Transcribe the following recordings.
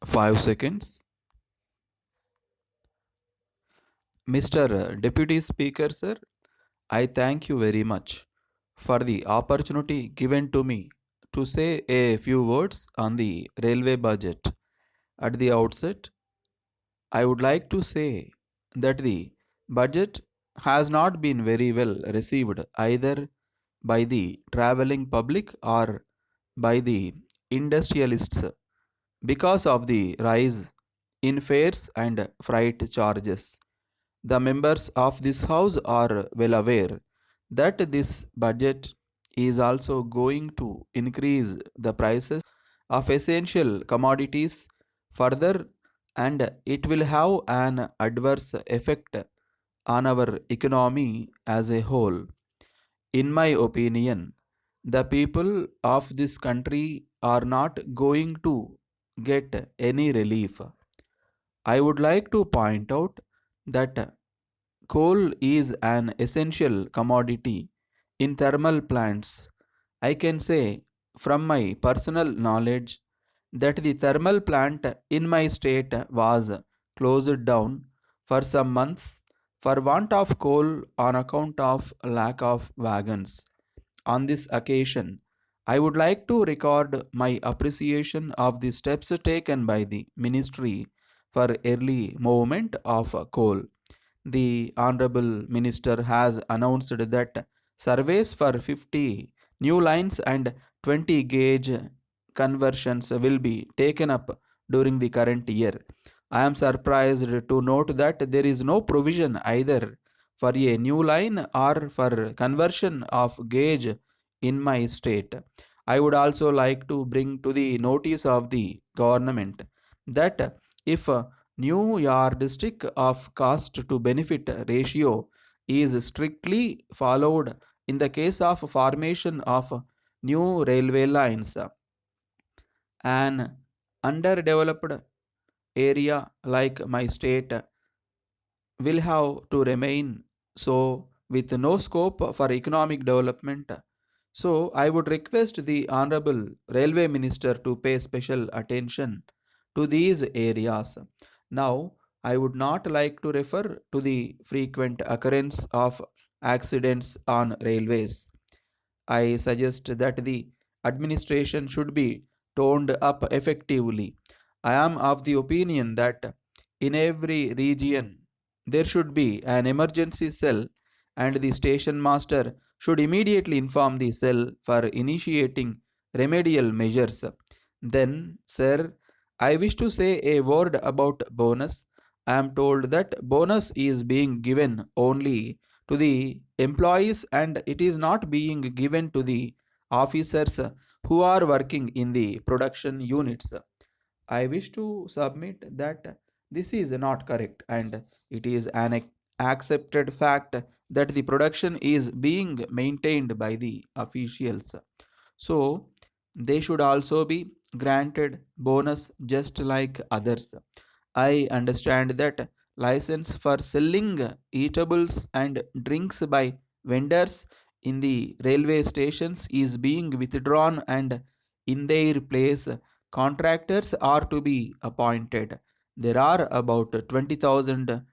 5 seconds. Mr. Deputy Speaker, sir, I thank you very much for the opportunity given to me to say a few words on the railway budget. At the outset, I would like to say that the budget has not been very well received either by the traveling public or by the industrialists because of the rise in fares and freight charges. The members of this house are well aware that this budget is also going to increase the prices of essential commodities further, and it will have an adverse effect on our economy as a whole. In my opinion, the people of this country are not going to get any relief. I would like to point out that coal is an essential commodity in thermal plants. I can say from my personal knowledge that the thermal plant in my state was closed down for some months for want of coal on account of lack of wagons. On this occasion, I would like to record my appreciation of the steps taken by the ministry for early movement of coal. The Honorable Minister has announced that surveys for 50 new lines and 20 gauge conversions will be taken up during the current year. I am surprised to note that there is no provision either for a new line or for conversion of gauge in my state. I would also like to bring to the notice of the government that if new yardstick of cost to benefit ratio is strictly followed in the case of formation of new railway lines. An underdeveloped area like my state will have to remain so with no scope for economic development. So I would request the Honorable Railway Minister to pay special attention to these areas. Now, I would not like to refer to the frequent occurrence of accidents on railways. I suggest that the administration should be toned up effectively. I am of the opinion that in every region there should be an emergency cell, and the station master should immediately inform the cell for initiating remedial measures. Then, sir, I wish to say a word about bonus. I am told that bonus is being given only to the employees and it is not being given to the officers who are working in the production units. I wish to submit that this is not correct and it is an accepted fact that the production is being maintained by the officials. So they should also be granted bonus just like others. I understand that license for selling eatables and drinks by vendors in the railway stations is being withdrawn and in their place contractors are to be appointed. There are about 20,000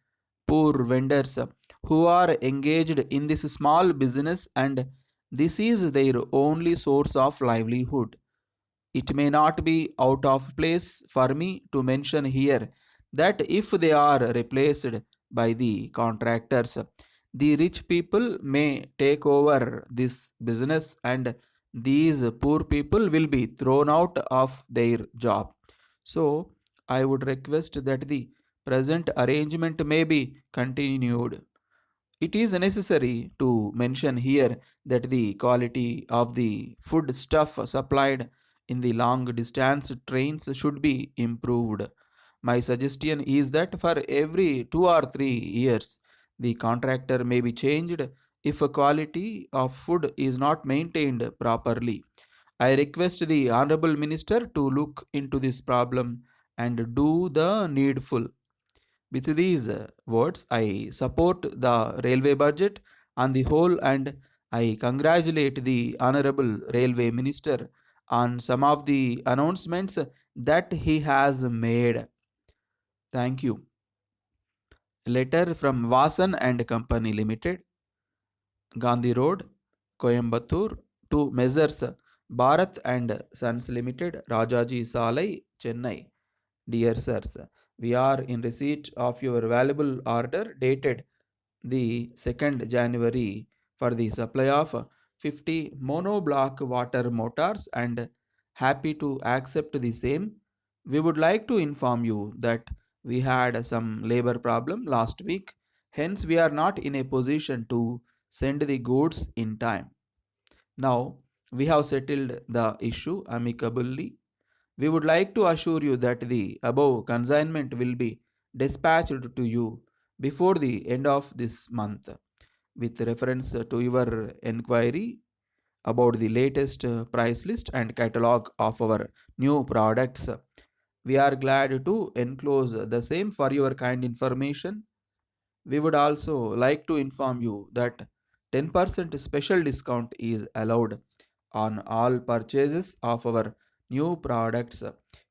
poor vendors who are engaged in this small business and this is their only source of livelihood. It may not be out of place for me to mention here that if they are replaced by the contractors, the rich people may take over this business and these poor people will be thrown out of their job. So, I would request that the present arrangement may be continued. It is necessary to mention here that the quality of the food stuff supplied in the long distance trains should be improved. My suggestion is that for every 2 or 3 years, the contractor may be changed if a quality of food is not maintained properly. I request the Honorable Minister to look into this problem and do the needful. With these words, I support the railway budget on the whole and I congratulate the Honorable Railway Minister on some of the announcements that he has made. Thank you. Letter from Vasan and Company Limited, Gandhi Road, Coimbatore, to Messrs. Bharat and Sons Limited, Rajaji Salai, Chennai. Dear sirs, we are in receipt of your valuable order dated the 2nd January for the supply of 50 monoblock water motors and happy to accept the same. We would like to inform you that we had some labor problem last week, hence we are not in a position to send the goods in time. Now we have settled the issue amicably. We would like to assure you that the above consignment will be dispatched to you before the end of this month. With reference to your inquiry about the latest price list and catalog of our new products, we are glad to enclose the same for your kind information. We would also like to inform you that 10% special discount is allowed on all purchases of our new products.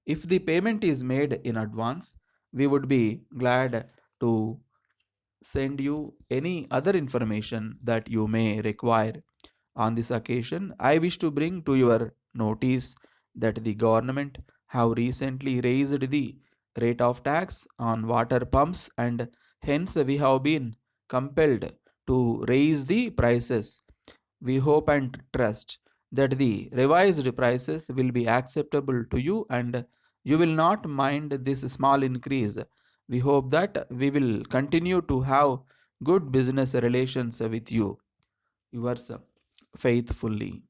If the payment is made in advance, we would be glad to send you any other information that you may require. On this occasion, I wish to bring to your notice that the government have recently raised the rate of tax on water pumps, and hence we have been compelled to raise the prices. We hope and trust that the revised prices will be acceptable to you and you will not mind this small increase. We hope that we will continue to have good business relations with you. Yours faithfully.